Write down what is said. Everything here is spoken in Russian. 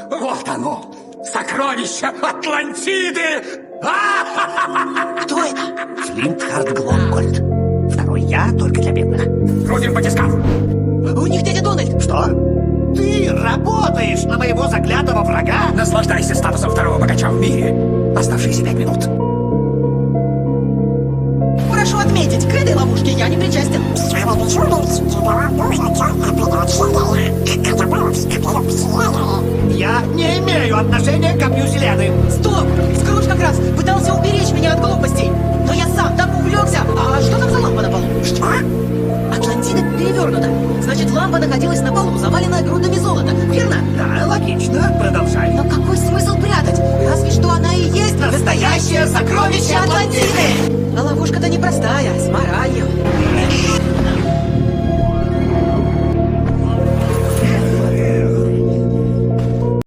Вот оно! Сокровище Атлантиды! Кто это? Флинтхард Гломкольд. Второй я, только для бедных. Крутим батискаф! У них дядя Дональд. Что? Ты работаешь на моего заклятого врага? Наслаждайся статусом второго богача в мире. Оставшиеся 5 минут. Прошу отметить, к этой ловушке я не причастен. Я не имею отношения к копью селены. Стоп! Скрудж как раз пытался уберечь меня от глупостей. Но я сам так увлекся. А что там за лампа на полу? Что? Атлантида перевернута. Значит, лампа находилась на полу, заваленная грудами золота. Верно? Да, логично. Продолжай. Но какой смысл прятать? Разве что она и есть настоящее сокровище Атлантиды. А ловушка-то непростая, с моралью.